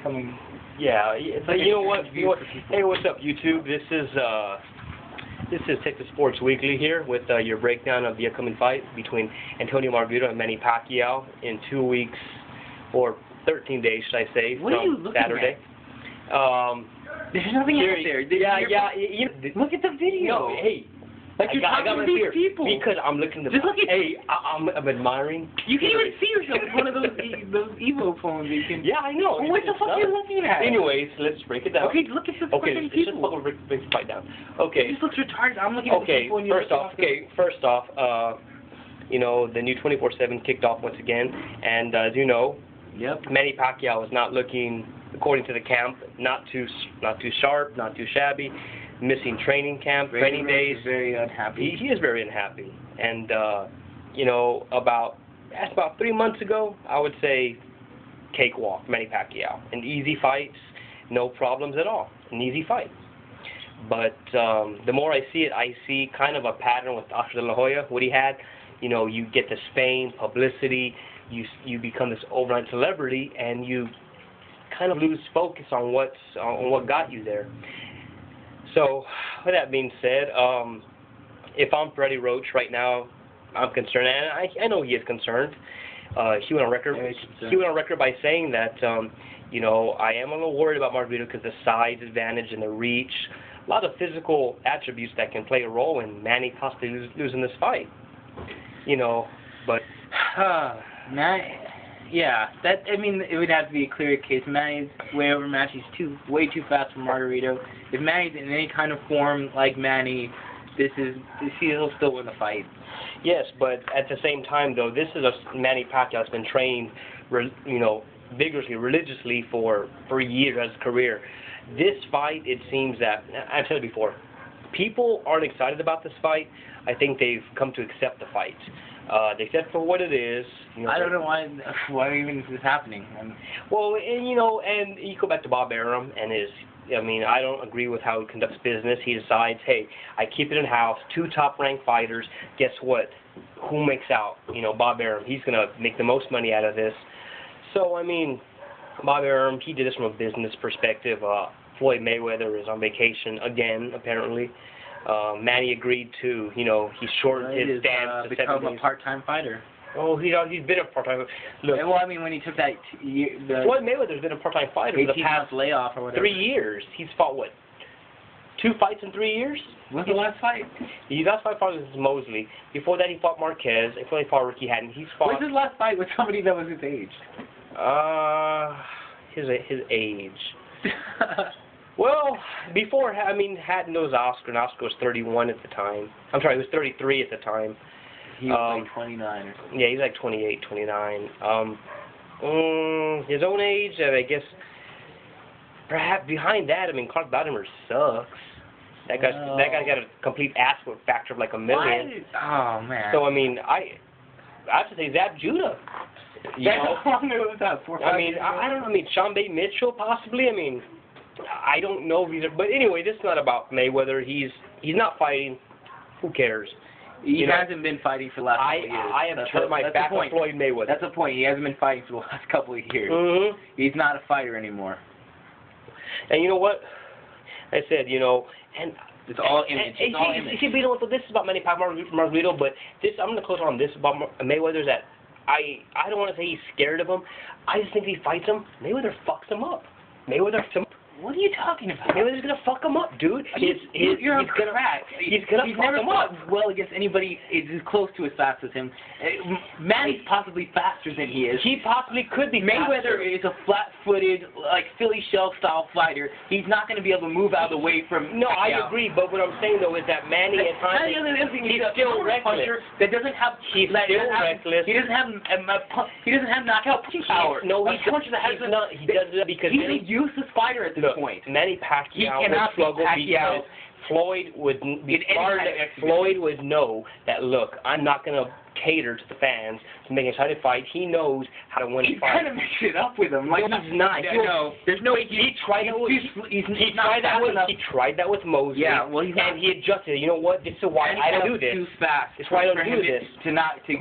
coming. Yeah, but you know what? Hey, what's up, YouTube? This is Texas Sports Weekly here with your breakdown of the upcoming fight between Antonio Margarito and Manny Pacquiao in 2 weeks, or 13 days, should I say, what are you from looking Saturday. At? There's nothing out there. Look at the video. No, hey. Like you're talking to these people. Because I'm looking to. Just look at. Hey, I'm admiring. You can't even see yourself with one of those Evo phones. You can. Yeah, I know. Well, what the fuck are you looking at? Anyways, let's break it down. Okay, look at the fucking people. Okay, let's break the fight down. Okay. This looks retarded. I'm looking at the people and you're First off, you know, the new 24/7 kicked off once again, and as you know, Manny Pacquiao is not looking, according to the camp, not too sharp, not too shabby. Missing training days. Very unhappy. He is very unhappy, and you know, about 3 months ago, I would say cakewalk, Manny Pacquiao, an easy fight, no problems at all, an easy fight. But the more I see it, I see kind of a pattern with Oscar De La Hoya. What he had, you know, you get this fame, publicity, you become this overnight celebrity, and you kind of lose focus on what got you there. So, with that being said, if I'm Freddie Roach right now, I'm concerned, and I know he is concerned. He went on record. He went on record by saying that, you know, I am a little worried about Margarito because the size advantage and the reach, a lot of physical attributes that can play a role in Manny possibly losing this fight. You know, but yeah, I mean, it would have to be a clear case. Manny's way overmatched. He's way too fast for Margarito. If Manny's in any kind of form like Manny, he'll still win the fight. Yes, but at the same time, though, this is a Manny Pacquiao that's been trained, you know, vigorously, religiously for years as a career. This fight, it seems that, I've said it before, people aren't excited about this fight. I think they've come to accept the fight. They accept for what it is. You know, I don't know why even is this happening. Well, and you know, and you go back to Bob Arum and his. I mean, I don't agree with how he conducts business. He decides, hey, I keep it in house. 2 top-ranked fighters. Guess what? Who makes out? You know, Bob Arum. He's gonna make the most money out of this. So I mean, Bob Arum, he did this from a business perspective. Floyd Mayweather is on vacation again, apparently. Manny agreed to, you know, he shortened his stance to become a part-time fighter. Oh, he's been a part-time. Look, well, I mean, when he took that Floyd Mayweather's been a part-time fighter for the past layoff or whatever. 3 years. He's fought what? 2 fights in 3 years? When's the last fight? His last fight was Mosley. Before that, he fought Marquez. Before he fought Ricky Hatton. He's fought. When's his last fight with somebody that was his age? His age. Well, before, I mean, Hatton knows Oscar, and Oscar was 31 at the time. I'm sorry, he was 33 at the time. He was like 29 or something. Yeah, he's like 28, 29. His own age, I guess, perhaps behind that, I mean, Clark Latimer sucks. That guy's got a complete ass factor of like 1 million. Oh, man. So, I mean, I have to say Zab Judah. You know? How long ago was that? 4 or 5 years ago? I don't know. I mean, Sean Bay Mitchell, possibly. I mean, I don't know if but anyway, this is not about Mayweather. He's not fighting. Who cares? He hasn't been fighting for the last couple of years. I have turned my back on Floyd Mayweather. That's the point. He hasn't been fighting for the last couple of years. Mm-hmm. He's not a fighter anymore. And you know what? I said, you know, and it's all image. It's all image. See, you know what? This is about Manny Pacquiao, Margarito, but this I'm gonna close on this about Mayweather. That I don't want to say he's scared of him. I just think if he fights him, Mayweather fucks him up. Mayweather fucks him up. What are you talking about? Mayweather's gonna fuck him up, dude. You're a crack. He's never fought well against anybody as close to as fast as him. Manny's possibly faster than he is. He possibly could be. Mayweather is a flat-footed, like Philly shell style fighter. He's not going to be able to move out of the way from. No, Pacquiao. I agree. But what I'm saying though is that Manny at times he's still reckless. That doesn't have. He's still reckless. He doesn't have knockout power. No, he doesn't. He does it because he's a useless fighter at this point. Manny Pacquiao would struggle because Floyd would be smart. Floyd would know that, look, I'm not going to cater to the fans to make an exciting fight. He knows how to win a He's fight. kind of mixed it up with him. Like, no, he's not. No, there's no. He tried that with. He tried that with Mosley. Yeah, well, and he adjusted. You know what? This is why I don't do this. Too fast. It's why I don't do this.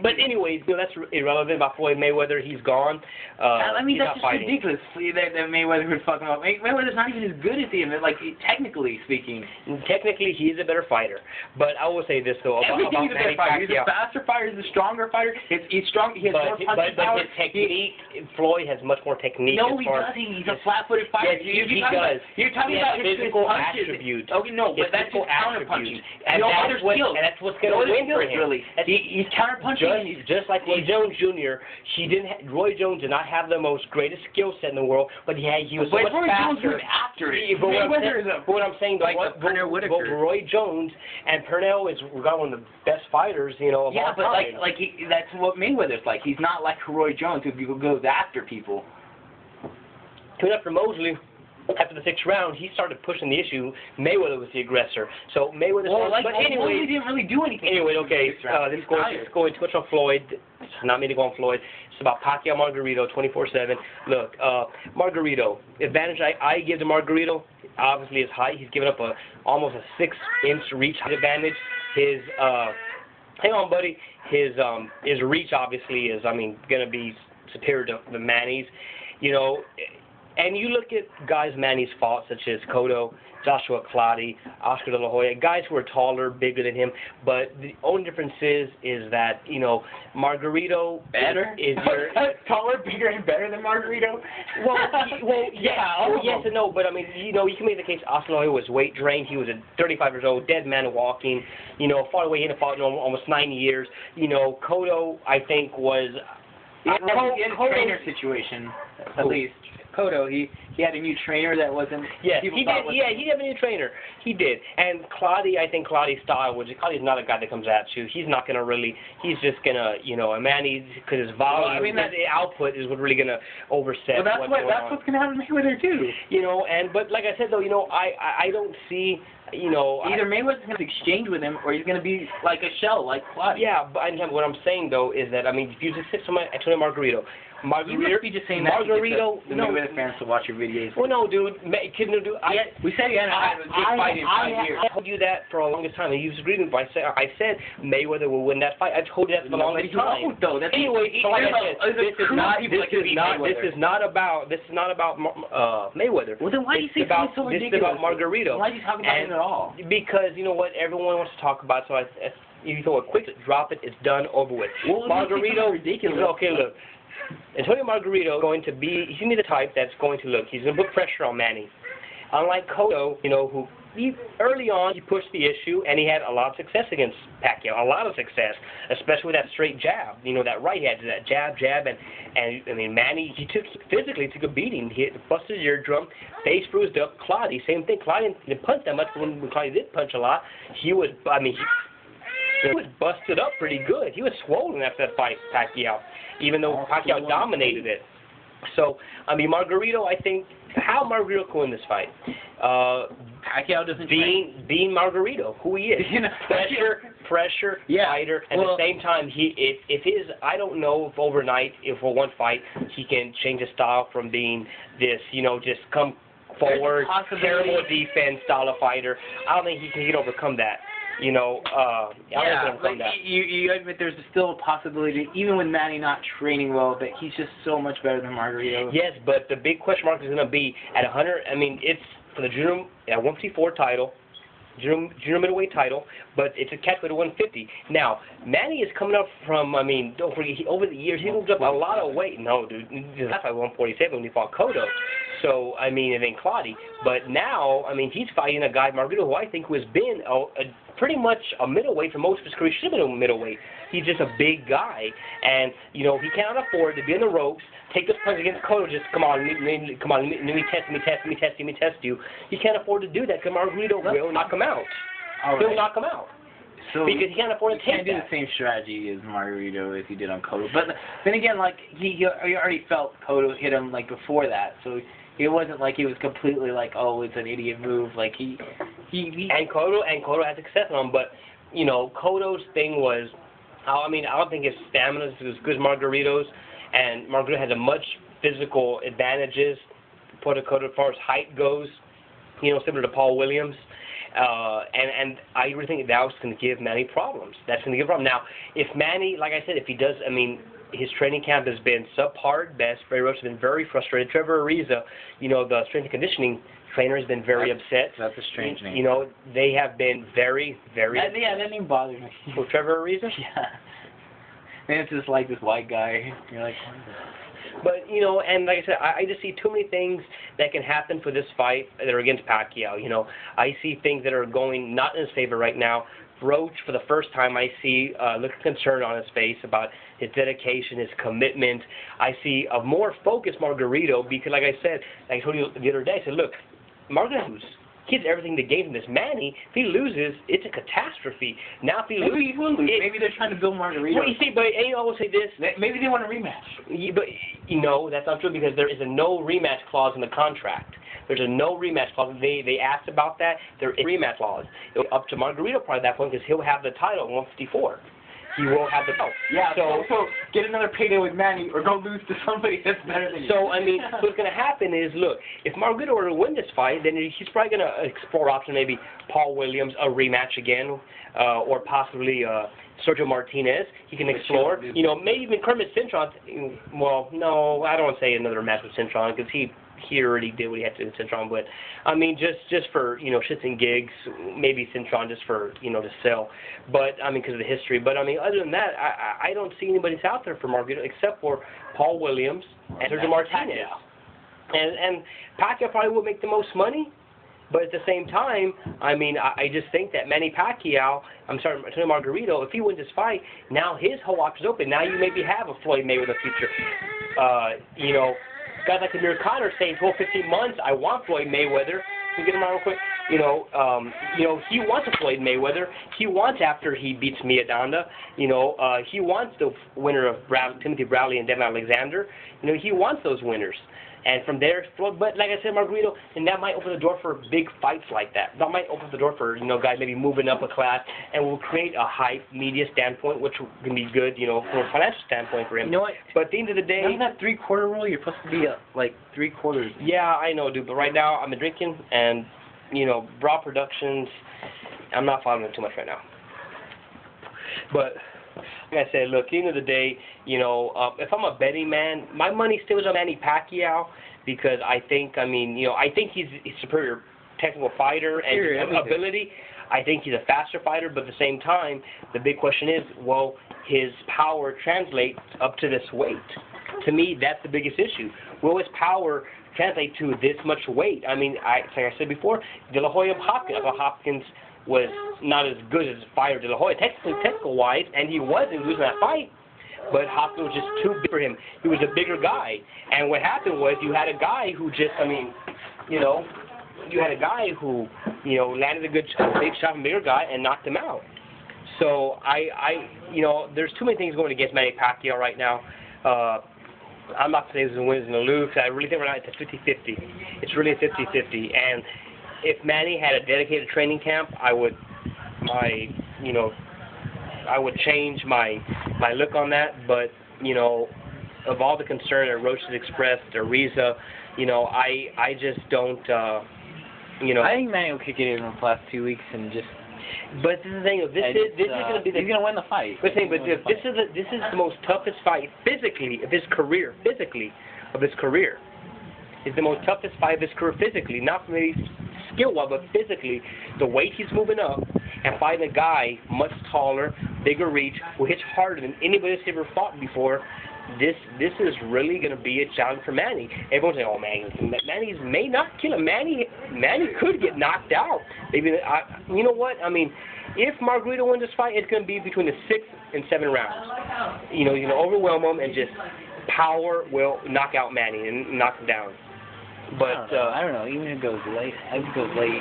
But anyways, that's irrelevant about Floyd Mayweather. He's gone. I mean, he's that's just ridiculous that Mayweather would fuck him up. Mayweather's not even as good as him. Like, technically speaking. Technically, he's a better fighter. But I will say this though about Manny Pacquiao. He's a faster fighter. He's a stronger fighter. He's strong. He has more punching power. But his technique, Floyd has much more technique. No, he doesn't. He's a flat-footed fighter. Yes, he does. You're talking about his physical punches. attributes. Okay, no, but that's his counter-punching. And that's what's going to win for him. Really. He's counter-punching. Just like Roy Jones Jr. Roy Jones did not have the most greatest skill set in the world, but he was so much faster. But what I'm saying, like Roy Jones and Pernell is one of the best fighters, of all time. But that's what Mayweather's like. He's not like Roy Jones who goes after people. Coming up for Mosley, after the 6th round, he started pushing the issue. Mayweather was the aggressor. So Mayweather. But anyway, he didn't really do anything. Anyway, okay. This is going too much on Floyd. It's not me to go on Floyd. It's about Pacquiao Margarito 24/7. Look, Margarito. Advantage I give to Margarito, obviously his height. He's given up almost a 6-inch reach advantage. His hang on, buddy. His reach obviously is, going to be superior to the Manny's. And you look at guys Manny's fought, such as Cotto, Joshua Clottey, Oscar De La Hoya, guys who are taller, bigger than him. But the only difference is that, Margarito is taller, bigger, and better than Margarito? Yes and no. But, you can make the case Oscar De La Hoya was weight drained. He was 35 years old, dead man walking, fought away. He hadn't fought in almost 9 years. Cotto, I think, was... in a trainer situation, at least. Cotto, he had a new trainer that wasn't... Yes, he did. Yeah, he had a new trainer. He did. And Clottey, I think Clottey's style, Clottey's not a guy that comes at you. He's not going to really... He's just going to, a Manny, because his volume, the output is what really going to overset that's what's going to happen to Mayweather, too. But like I said, though, I don't see... either Mayweather's going to exchange with him, or he's going to be like a shell, like Clottey. Yeah, but what I'm saying, though, is that, if you just hit someone, Antonio Margarito, you must be just saying that Margarito, the Mayweather fans to watch your videos. Well, no, dude. We said you hadn't had a big fight in 5 years. I told you that for the longest time, and you agreed with me. I said Mayweather will win that fight. I told you that for the longest time. Anyway, this is not about Mayweather. Well, then why do you say it's so ridiculous? This is about Margarito. Why are you talking about him at all? Because you know what, everyone wants to talk about. So you throw a quick drop it. It's done, over with. Well, Margarito, ridiculous. Okay, look. Antonio Margarito is going to be, he's going to be the type that's going to he's going to put pressure on Manny. Unlike Cotto, who early on he pushed the issue and he had a lot of success against Pacquiao, a lot of success, especially with that straight jab, that right hand, that jab, and Manny, he physically took a beating. He busted his eardrum, face bruised up. Clottey, same thing. Clottey didn't punch that much, but when Clottey did punch a lot, he was busted up pretty good. He was swollen after that fight, Pacquiao, even though Pacquiao dominated it. So, Margarito, I think, how Margarito can win this fight? Pacquiao doesn't being Margarito, who he is. Pressure, fighter, and at the same time, I don't know if overnight, for one fight, he can change his style from being this, just come forward, terrible defense style of fighter. I don't think he can overcome that. You admit there's still a possibility, even with Manny not training well, that he's just so much better than Margarito. Yes, but the big question mark is going to be at 100. It's for the junior 154 title, junior middleweight title, but it's a catchweight at 150. Now, Manny is coming up from, don't forget, over the years, he moved up a lot of weight. No, dude, that's like 147 when he fought Cotto. So, and then Clottey. But now, he's fighting a guy, Margarito, who I think has been pretty much a middleweight for most of his career. He should have been a middleweight. He's just a big guy. And, he cannot afford to be in the ropes, take this punch against Cotto, just come on, let me test you. He can't afford to do that because Margarito will knock him out. He'll knock him out. So because he can't afford to take that. He can't do the same strategy as Margarito as he did on Cotto. But then again, he already felt Cotto hit him before that, so it wasn't like he was completely it's an idiot move. And Cotto had success on him, but Cotto's thing was I mean, I don't think his stamina is as good as Margarito's, and Margarito has a much physical advantages, quote-unquote, as far as height goes, you know, similar to Paul Williams. And I really think that was going to give Manny problems. That's going to give a problem. Now, if Manny, like I said, if he does, I mean, his training camp has been subpar at best. Ray Roach has been very frustrated. Trevor Ariza, you know, the strength and conditioning trainer, has been very upset. That's a strange name. You know, they have been very, very upset. Yeah, that name bothers me. Well, Trevor Ariza? Yeah. And it's just like this white guy. You're like, but, you know, and like I said, I just see too many things that can happen for this fight that are against Pacquiao. You know, I see things that are going not in his favor right now. Roach, for the first time, I see a look of concern on his face about his dedication, his commitment. I see a more focused Margarito because, like I said, like I told you the other day, I said, look, Margarito's gives everything to gain from this. Manny, if he loses, it's a catastrophe. Now, if he loses, maybe he will lose. Maybe they're trying to build Margarito. Well, you see, but and I will say this. Maybe they want a rematch. But you know, that's not true because there is a no rematch clause in the contract. There's a no rematch clause. They asked about that. There is a rematch clause. It'll be up to Margarito probably at that point because he'll have the title at 154. He will have the title. Yeah, so get another payday with Manny or go lose to somebody that's better than you. So, I mean, what's going to happen is, look, if Margarito were to win this fight, then he's probably going to explore option maybe Paul Williams, a rematch again, or possibly Sergio Martinez. He can explore. You know, maybe even Kermit Cintron. Well, no, I don't want to say another match with Cintron because he already did what he had to do with Cintron, but I mean just for, you know, shits and gigs, maybe Cintron just for, you know, to sell, but I mean because of the history. But I mean other than that, I don't see anybody out there for Margarito except for Paul Williams and Sergio Martinez. And Pacquiao probably will make the most money, but at the same time, I mean I just think that Manny Pacquiao, Tony Margarito, if he wins this fight, now his whole option's open. Now you maybe have a Floyd Mayweather future. You know, guys like Amir Khan are saying 12, 15 months, I want Floyd Mayweather. Can we get him out real quick? You know, he wants a Floyd Mayweather. He wants after he beats Mia Donda. You know, he wants the winner of Timothy Bradley and Devin Alexander. You know, he wants those winners. And from there, but like I said, Margarito, and that might open the door for big fights like that. That might open the door for, you know, guys maybe moving up a class, and will create a hype media standpoint, which can be good, you know, from a financial standpoint for him. You know what? But at the end of the day, isn't that 3/4 rule? You're supposed to be like 3/4. Yeah, I know, dude. But right now, I'm drinking, and you know, Raw Productions. I'm not following it too much right now. But like I said, look, at the end of the day, you know, if I'm a betting man, my money still is on Manny Pacquiao because I think, I mean, you know, I think he's a superior technical fighter and ability. I think he's a faster fighter, but at the same time, the big question is, will his power translate up to this weight? To me, that's the biggest issue. Will his power translate to this much weight? I mean, like I said before, De La Hoya Hopkins was not as good as a fighter De La Hoya, technical-wise, and he was losing that fight. But Hopkins was just too big for him. He was a bigger guy. And what happened was you had a guy who just, I mean, you know, you had a guy who, you know, landed a big shot from a bigger guy and knocked him out. So you know, there's too many things going against Manny Pacquiao right now. I'm not saying he's going to win, he's going to lose. I really think right now it's a 50-50. It's really a 50-50. And if Manny had a dedicated training camp, I would change my look on that. But, you know, of all the concern that Roach has expressed, Ariza, you know, I just don't, you know. I think Manny will kick it in the last 2 weeks and just. But this is the thing. This is going to be the. He's going to win the fight. But this is the most toughest fight physically of his career. It's the most toughest fight of his career physically, not maybe skill-wise, but physically. The weight he's moving up and fighting a guy much taller, bigger reach, who hits harder than anybody that's ever fought before. This is really going to be a challenge for Manny. Everyone's saying, "Oh, Manny may not kill him. Manny could get knocked out." Maybe you know what? I mean, if Margarito wins this fight, it's going to be between the 6th and 7th rounds. You know, overwhelm him and just power will knock out Manny and knock him down. But I don't know. Even if it goes late,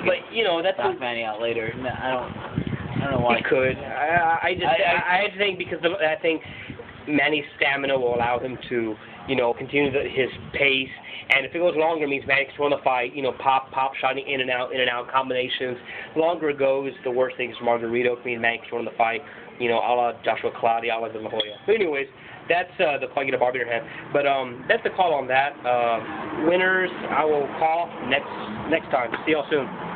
But you know, that's knock Manny out later. No, I don't know why. He could. I just think because I think. Manny's stamina will allow him to, continue his pace. And if it goes longer, it means Manny can control the fight. Pop, shotting in and out combinations. The longer it goes, the worse things for Margarito. It means Manny can control the fight. A la Joshua Clottey, a la De La Hoya. But anyways, that's the call. Get a barber in your hand. But that's the call on that. Winners, I will call next time. See y'all soon.